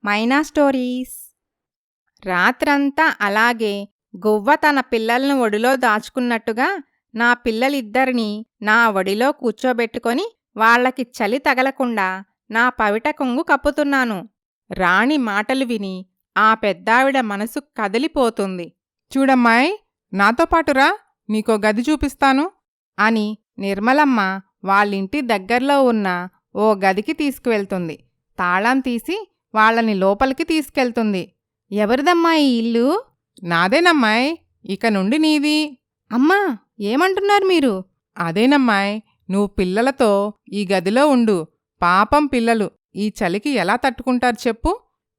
మైనా stories. రాత్రంతా అలాగే గువ్వ తన పిల్లలను ఒడిలో దాచుకున్నట్టుగా నా పిల్లలిద్దరినీ నా ఒడిలో కూర్చోబెట్టుకొని వాళ్లకి చలి తగలకుండా నా పవిట కొంగు కప్పుతున్నాను. రాణి మాటలు విని ఆ పెద్దావిడ మనసు కదిలిపోతుంది. చూడమ్మాయ్, నాతో పాటురా, నీకో గది చూపిస్తాను అని నిర్మలమ్మ వాళ్ళింటి దగ్గర్లో ఉన్న ఓ గదికి తీసుకువెళ్తుంది. తాళం తీసి వాళ్ళని లోపలికి తీసుకెళ్తుంది. ఎవరిదమ్మా ఈ ఇల్లు? నాదేనమ్మాయ్, ఇక నుండి నీది. అమ్మా, ఏమంటున్నారు మీరు? అదేనమ్మాయ్, నువ్వు పిల్లలతో ఈ గదిలో ఉండు. పాపం పిల్లలు ఈ చలికి ఎలా తట్టుకుంటారు చెప్పు.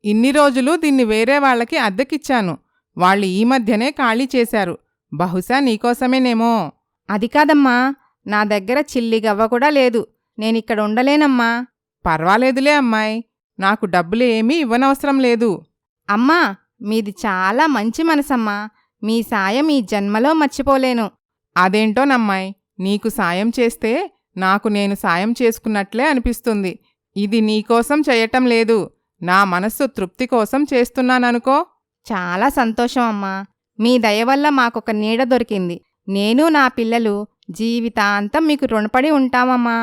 ఇన్ని రోజులు దీన్ని వేరే వాళ్ళకి అద్దెకిచ్చాను. వాళ్ళు ఈ మధ్యనే ఖాళీ చేశారు. బహుశా నీకోసమేనేమో. అది కాదమ్మా, నా దగ్గర చిల్లిగవ్వ కూడా లేదు. నేనిక్కడ ఉండలేనమ్మా. పర్వాలేదులే అమ్మాయ్, నాకు డబ్బులు ఏమీ ఇవ్వనవసరం లేదు. అమ్మా, మీది చాలా మంచి మనసమ్మా. మీ సాయం ఈ జన్మలో మర్చిపోలేను. అదేంటోనమ్మాయ్, నీకు సాయం చేస్తే నాకు నేను సాయం చేసుకున్నట్లే అనిపిస్తుంది. ఇది నీకోసం చెయ్యటం లేదు, నా మనస్సు తృప్తి కోసం చేస్తున్నాననుకో. చాలా సంతోషం అమ్మా. మీ దయవల్ల మాకొక నీడ దొరికింది. నేను నా పిల్లలు జీవితాంతం మీకు రుణపడి ఉంటామమ్మా.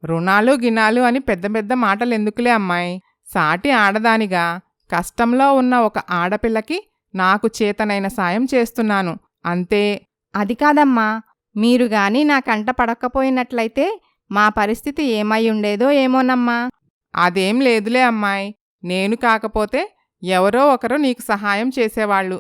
రుణాలు గినాలు అని పెద్ద పెద్ద మాటలెందుకులే అమ్మాయి. సాటి ఆడదానిగా కష్టంలో ఉన్న ఒక ఆడపిల్లకి నాకు చేతనైన సాయం చేస్తున్నాను, అంతే. అది కాదమ్మా, మీరుగాని నా కంట పడకపోయినట్లయితే మా పరిస్థితి ఏమై ఉండేదో ఏమోనమ్మా. అదేం లేదులే అమ్మాయి, నేను కాకపోతే ఎవరో ఒకరు నీకు సహాయం చేసేవాళ్ళు.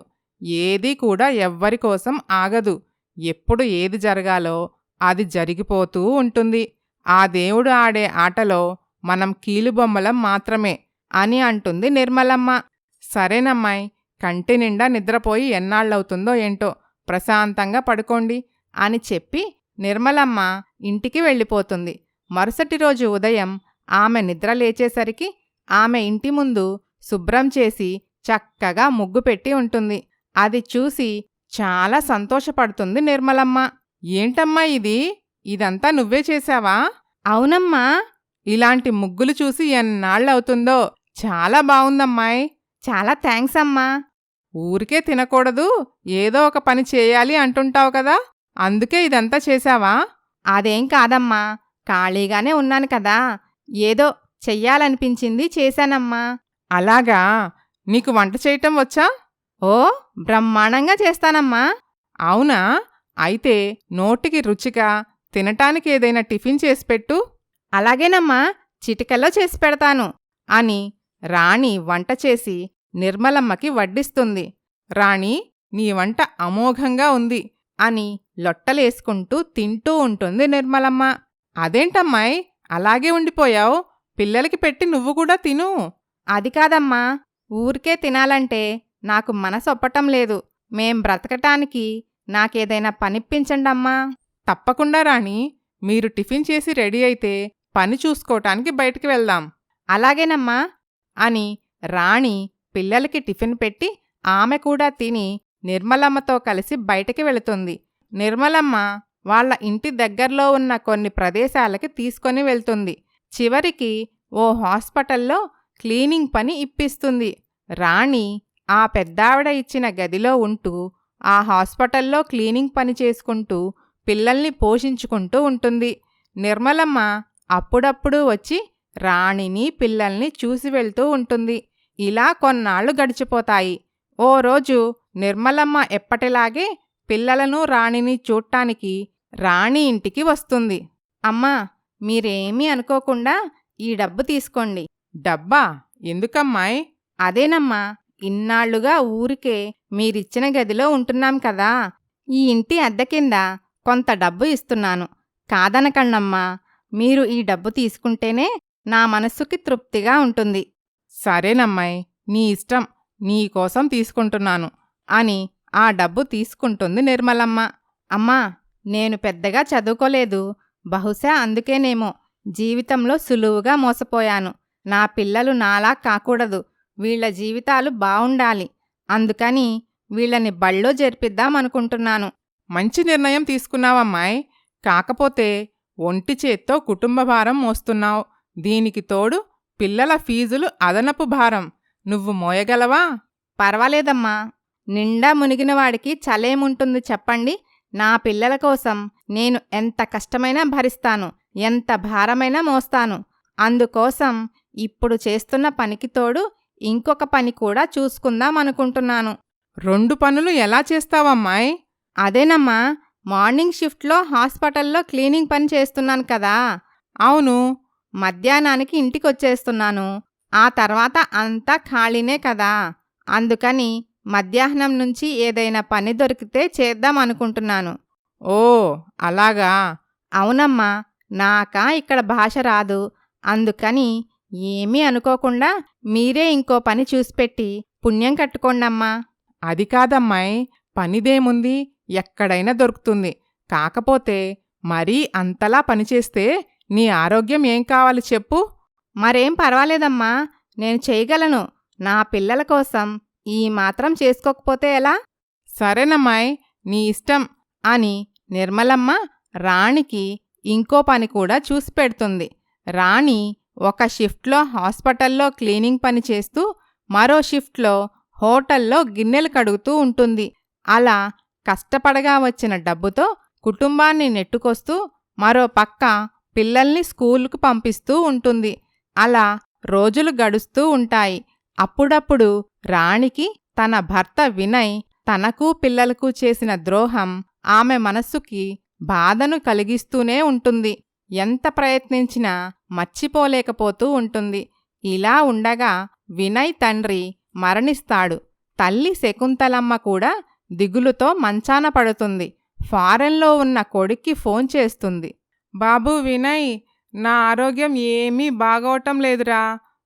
ఏదీ కూడా ఎవ్వరికోసం ఆగదు. ఎప్పుడు ఏది జరగాలో అది జరిగిపోతూ ఉంటుంది. ఆ దేవుడు ఆడే ఆటలో మనం కీలుబొమ్మలం మాత్రమే అని అంటుంది నిర్మలమ్మ. సరేనమ్మాయి, కంటి నిండా నిద్రపోయి ఎన్నాళ్ళవుతుందో ఏంటో, ప్రశాంతంగా పడుకోండి అని చెప్పి నిర్మలమ్మ ఇంటికి వెళ్ళిపోతుంది. మరుసటి రోజు ఉదయం ఆమె నిద్ర లేచేసరికి ఆమె ఇంటి ముందు శుభ్రం చేసి చక్కగా ముగ్గు పెట్టి ఉంటుంది. అది చూసి చాలా సంతోషపడుతుంది నిర్మలమ్మ. ఏంటమ్మా ఇది? ఇదంతా నువ్వే చేశావా? అవునమ్మా. ఇలాంటి ముగ్గులు చూసి ఎన్నాళ్ళవుతుందో. చాలా బావుందమ్మాయ్. చాలా థ్యాంక్స్ అమ్మా. ఊరికే తినకూడదు, ఏదో ఒక పని చేయాలి అంటుంటావు కదా, అందుకే ఇదంతా చేశావా? అదేం కాదమ్మా, ఖాళీగానే ఉన్నాను కదా, ఏదో చెయ్యాలనిపించింది చేశానమ్మా. అలాగా, నీకు వంట చేయటం వచ్చా? ఓ, బ్రహ్మాండంగా చేస్తానమ్మా. అవునా? అయితే నోటికి రుచిగా తినటానికి ఏదైనా టిఫిన్ చేసిపెట్టు. అలాగేనమ్మా, చిటికెల్లో చేసి పెడతాను అని రాణి వంట చేసి నిర్మలమ్మకి వడ్డిస్తుంది. రాణి, నీ వంట అమోఘంగా ఉంది అని లొట్టలేసుకుంటూ తింటూ ఉంటుంది నిర్మలమ్మ. అదేంటమ్మాయ్, అలాగే ఉండిపోయావు? పిల్లలకి పెట్టి నువ్వు కూడా తిను. అది కాదమ్మా, ఊరికే తినాలంటే నాకు మనసొప్పటం లేదు. మేం బ్రతకటానికి నాకేదైనా పనిప్పించండమ్మా. తప్పకుండా రాణి, మీరు టిఫిన్ చేసి రెడీ అయితే పని చూసుకోటానికి బయటికి వెళ్దాం. అలాగేనమ్మా అని రాణి పిల్లలకి టిఫిన్ పెట్టి ఆమె కూడా తిని నిర్మలమ్మతో కలిసి బయటికి వెళుతుంది. నిర్మలమ్మ వాళ్ళ ఇంటి దగ్గర్లో ఉన్న కొన్ని ప్రదేశాలకి తీసుకొని వెళ్తుంది. చివరికి ఓ హాస్పిటల్లో క్లీనింగ్ పని ఇప్పిస్తుంది. రాణి ఆ పెద్దావిడ ఇచ్చిన గదిలో ఉంటూ ఆ హాస్పిటల్లో క్లీనింగ్ పని చేసుకుంటూ పిల్లల్ని పోషించుకుంటూ ఉంటుంది. నిర్మలమ్మ అప్పుడప్పుడు వచ్చి రాణిని పిల్లల్ని చూసి వెళ్తూ ఉంటుంది. ఇలా కొన్నాళ్లు గడిచిపోతాయి. ఓ రోజు నిర్మలమ్మ ఎప్పటిలాగే పిల్లలను రాణిని చూడ్టానికి రాణి ఇంటికి వస్తుంది. అమ్మా, మీరేమీ అనుకోకుండా ఈ డబ్బు తీసుకోండి. డబ్బా? ఎందుకమ్మాయ్? అదేనమ్మా, ఇన్నాళ్లుగా ఊరికే మీరిచ్చిన గదిలో ఉంటున్నాం కదా, ఈ ఇంటి అద్దె కింద కొంత డబ్బు ఇస్తున్నాను. కాదనకండమ్మా, మీరు ఈ డబ్బు తీసుకుంటేనే నా మనస్సుకి తృప్తిగా ఉంటుంది. సరేనమ్మాయ్, నీ ఇష్టం, నీకోసం తీసుకుంటున్నాను అని ఆ డబ్బు తీసుకుంటుంది నిర్మలమ్మ. అమ్మా, నేను పెద్దగా చదువుకోలేదు. బహుశా అందుకేనేమో జీవితంలో సులువుగా మోసపోయాను. నా పిల్లలు నాలా కాకూడదు, వీళ్ల జీవితాలు బావుండాలి. అందుకని వీళ్ళని బళ్ళో చేర్పిద్దామనుకుంటున్నాను. మంచి నిర్ణయం తీసుకున్నావమ్మాయ్. కాకపోతే ఒంటి చేత్తో కుటుంబ భారం మోస్తున్నావు. దీనికి తోడు పిల్లల ఫీజులు అదనపు భారం. నువ్వు మోయగలవా? పర్వాలేదమ్మా. నిండా మునిగిన వాడికి చలేముంటుంది చెప్పండి. నా పిల్లల కోసం నేను ఎంత కష్టమైనా భరిస్తాను, ఎంత భారమైనా మోస్తాను. అందుకోసం ఇప్పుడు చేస్తున్న పనికి తోడు ఇంకొక పని కూడా చూసుకుందామనుకుంటున్నాను. 2 పనులు ఎలా చేస్తావమ్మాయ్? అదేనమ్మా, మార్నింగ్ షిఫ్ట్లో హాస్పిటల్లో క్లీనింగ్ పని చేస్తున్నాను కదా. అవును. మధ్యాహ్నానికి ఇంటికొచ్చేస్తున్నాను. ఆ తర్వాత అంతా ఖాళీనే కదా. అందుకని మధ్యాహ్నం నుంచి ఏదైనా పని దొరికితే చేద్దామనుకుంటున్నాను. ఓ, అలాగా. అవునమ్మా, నాకా ఇక్కడ భాష రాదు. అందుకని ఏమీ అనుకోకుండా మీరే ఇంకో పని చూసిపెట్టి పుణ్యం కట్టుకోండమ్మా. అది కాదమ్మాయ్, పనిదేముంది, ఎక్కడైనా దొరుకుతుంది. కాకపోతే మరీ అంతలా పనిచేస్తే నీ ఆరోగ్యం ఏం కావాలి చెప్పు? మరేం పర్వాలేదమ్మా, నేను చేయగలను. నా పిల్లల కోసం ఈ మాత్రం చేసుకోకపోతే ఎలా? సరేనమ్మాయ్, నీ ఇష్టం అని నిర్మలమ్మ రాణికి ఇంకో పని కూడా చూసి పెడుతుంది. రాణి ఒక షిఫ్ట్లో హాస్పిటల్లో క్లీనింగ్ పని చేస్తూ మరో షిఫ్ట్లో హోటల్లో గిన్నెలు కడుగుతూ ఉంటుంది. అలా కష్టపడగా వచ్చిన డబ్బుతో కుటుంబాన్ని నెట్టుకొస్తూ మరో పక్క పిల్లల్ని స్కూలుకు పంపిస్తూ ఉంటుంది. అలా రోజులు గడుస్తూ ఉంటాయి. అప్పుడప్పుడు రాణికి తన భర్త వినయ్ తనకు పిల్లలకు చేసిన ద్రోహం ఆమె మనస్సుకి బాధను కలిగిస్తూనే ఉంటుంది. ఎంత ప్రయత్నించినా మర్చిపోలేకపోతూ ఉంటుంది. ఇలా ఉండగా వినయ్ తండ్రి మరణిస్తాడు. తల్లి శకుంతలమ్మ కూడా దిగులుతో మంచాన పడుతుంది. ఫారెన్లో ఉన్న కొడుక్కి ఫోన్ చేస్తుంది. బాబూ వినయ్, నా ఆరోగ్యం ఏమీ బాగోవటం లేదురా.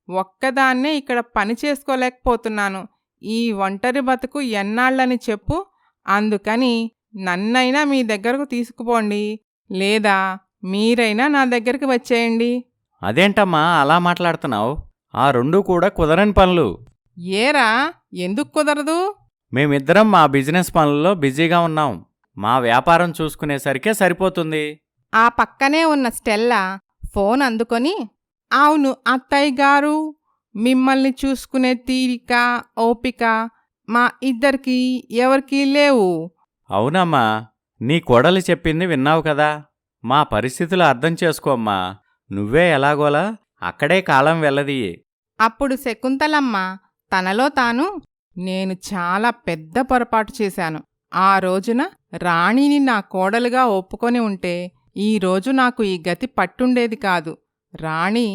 ఒక్కదాన్నే ఇక్కడ పని చేసుకోలేకపోతున్నాను. ఈ ఒంటరి బతుకు ఎన్నాళ్ళని చెప్పు. అందుకని నన్నైనా మీ దగ్గరకు తీసుకుపోండి, లేదా మీరైనా నా దగ్గరికి వచ్చేయండి. అదేంటమ్మా అలా మాట్లాడుతున్నావు? ఆ 2 కూడా కుదరని పనులు. ఏరా, ఎందుకు కుదరదు? మేమిద్దరం మా బిజినెస్ పనుల్లో బిజీగా ఉన్నాం. మా వ్యాపారం చూసుకునేసరికే సరిపోతుంది. ఆ పక్కనే ఉన్న స్టెల్లా ఫోన్ అందుకొని, అవును అత్తయ్య గారు, మిమ్మల్ని చూసుకునే తీరిక, ఓపిక మా ఇద్దరికీ ఎవరికీ లేవు. అవునమ్మా, నీ కోడలి చెప్పింది విన్నావు కదా. మా పరిస్థితులు అర్థం చేసుకోమ్మా. నువ్వే ఎలాగోలా అక్కడే కాలం వెళ్ళదీయి. అప్పుడు శకుంతలమ్మ తనలో తాను, నేను చాలా పెద్ద పొరపాటు చేశాను. ఆ రోజున రాణిని నా కోడలుగా ఒప్పుకొని ఉంటే ఈరోజు నాకు ఈ గతి పట్టుండేది కాదు. రాణి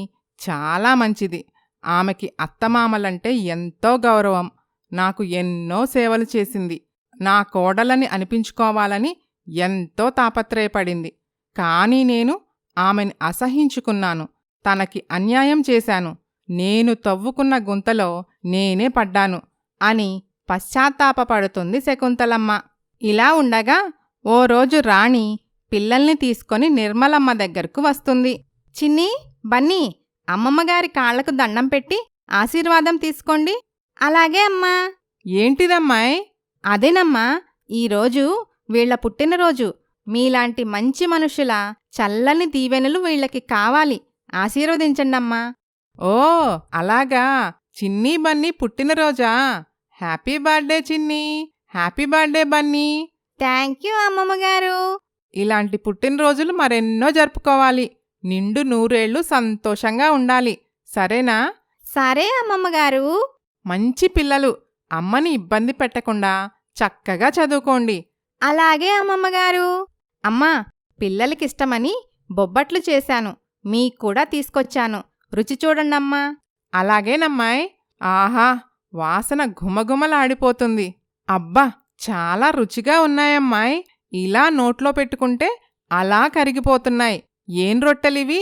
చాలా మంచిది. ఆమెకి అత్తమామలంటే ఎంతో గౌరవం. నాకు ఎన్నో సేవలు చేసింది. నా కోడలని అనిపించుకోవాలని ఎంతో తాపత్రయపడింది. కానీ నేను ఆమెని అసహించుకున్నాను. తనకి అన్యాయం చేశాను. నేను తవ్వుకున్న గుంతలో నేనే పడ్డాను అని పశ్చాత్తాపపడుతుంది శకుంతలమ్మ. ఇలా ఉండగా ఓ రోజు రాణి పిల్లల్ని తీసుకొని నిర్మలమ్మ దగ్గరకు వస్తుంది. చిన్నీ, బన్నీ, అమ్మమ్మగారి కాళ్లకు దండం పెట్టి ఆశీర్వాదం తీసుకోండి. అలాగే అమ్మా. ఏంటిదమ్మాయ్? అదేనమ్మా, ఈరోజు వీళ్ల పుట్టినరోజు. మీలాంటి మంచి మనుషుల చల్లని దీవెనలు వీళ్లకి కావాలి. ఆశీర్వదించండమ్మా. ఓ, అలాగా. చిన్నీ బన్నీ పుట్టినరోజా? Happy birthday Chinni. Happy birthday Bunny. Thank you అమ్మమ్మగారు. ఇలాంటి పుట్టినరోజులు మరెన్నో జరుపుకోవాలి. నిండు 100 ఏళ్ళు సంతోషంగా ఉండాలి. సరేనా? సరే అమ్మమ్మగారు. మంచి పిల్లలు. అమ్మని ఇబ్బంది పెట్టకుండా చక్కగా చదువుకోండి. అలాగే అమ్మమ్మగారు. అమ్మా, పిల్లలకిష్టమని బొబ్బట్లు చేశాను. మీక్కూడా తీసుకొచ్చాను. రుచి చూడండమ్మా. అలాగేనమ్మాయ్. ఆహా, వాసన ఘుమఘుమలాడిపోతుంది. అబ్బా, చాలా రుచిగా ఉన్నాయమ్మాయ్. ఇలా నోట్లో పెట్టుకుంటే అలా కరిగిపోతున్నాయి. ఏం రొట్టెలివి?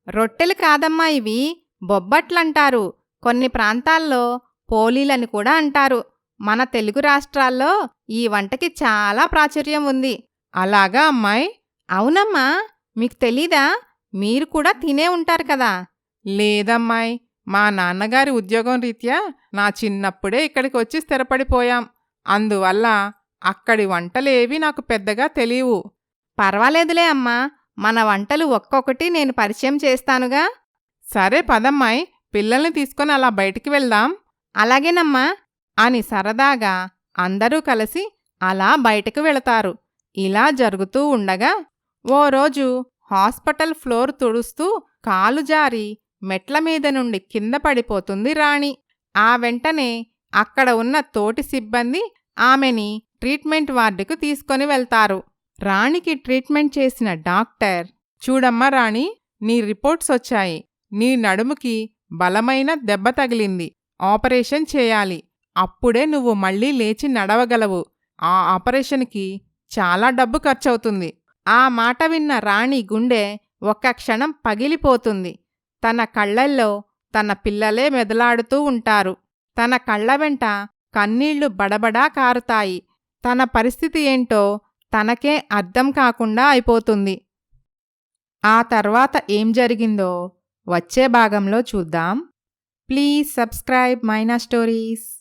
రొట్టెలు కాదమ్మా, ఇవి బొబ్బట్లంటారు. కొన్ని ప్రాంతాల్లో పోలీలని కూడా అంటారు. మన తెలుగు రాష్ట్రాల్లో ఈ వంటకి చాలా ప్రాచుర్యం ఉంది. అలాగా అమ్మాయ్? అవునమ్మా, మీకు తెలీదా? మీరు కూడా తినే ఉంటారు కదా. లేదమ్మాయ్, మా నాన్నగారి ఉద్యోగం రీత్యా నా చిన్నప్పుడే ఇక్కడికి వచ్చి స్థిరపడిపోయాం. అందువల్ల అక్కడి వంటలేవి నాకు పెద్దగా తెలియవు. పర్వాలేదులే అమ్మా, మన వంటలు ఒక్కొక్కటి నేను పరిచయం చేస్తానుగా. సరే పదమ్మాయ్, పిల్లల్ని తీసుకొని అలా బయటికి వెళ్దాం. అలాగేనమ్మా. అని సరదాగా అందరూ కలిసి అలా బయటకు వెళతారు. ఇలా జరుగుతూ ఉండగా ఓ రోజు హాస్పిటల్ ఫ్లోర్ తుడుస్తూ కాలు జారి మెట్ల మీద నుండి కింద పడిపోతుంది రాణి. ఆ వెంటనే అక్కడ ఉన్న తోటి సిబ్బంది ఆమెని ట్రీట్మెంట్ వార్డుకు తీసుకొని వెళ్తారు. రాణికి ట్రీట్మెంట్ చేసిన డాక్టర్, చూడమ్మా రాణి, నీ రిపోర్ట్స్ వచ్చాయి. నీ నడుముకి బలమైన దెబ్బ తగిలింది. ఆపరేషన్ చేయాలి. అప్పుడే నువ్వు మళ్ళీ లేచి నడవగలవు. ఆ ఆపరేషన్కి చాలా డబ్బు ఖర్చవుతుంది. ఆ మాట విన్న రాణి గుండె ఒక్క క్షణం పగిలిపోతుంది. తన కళ్ళల్లో తన పిల్లలే మెదలాడుతూ ఉంటారు. తన కళ్ళ వెంట కన్నీళ్లు బడబడా కారుతాయి. తన పరిస్థితి ఏంటో తనకే అర్థం కాకుండా అయిపోతుంది. ఆ తర్వాత ఏం జరిగిందో వచ్చే భాగంలో చూద్దాం. Please subscribe Maina stories.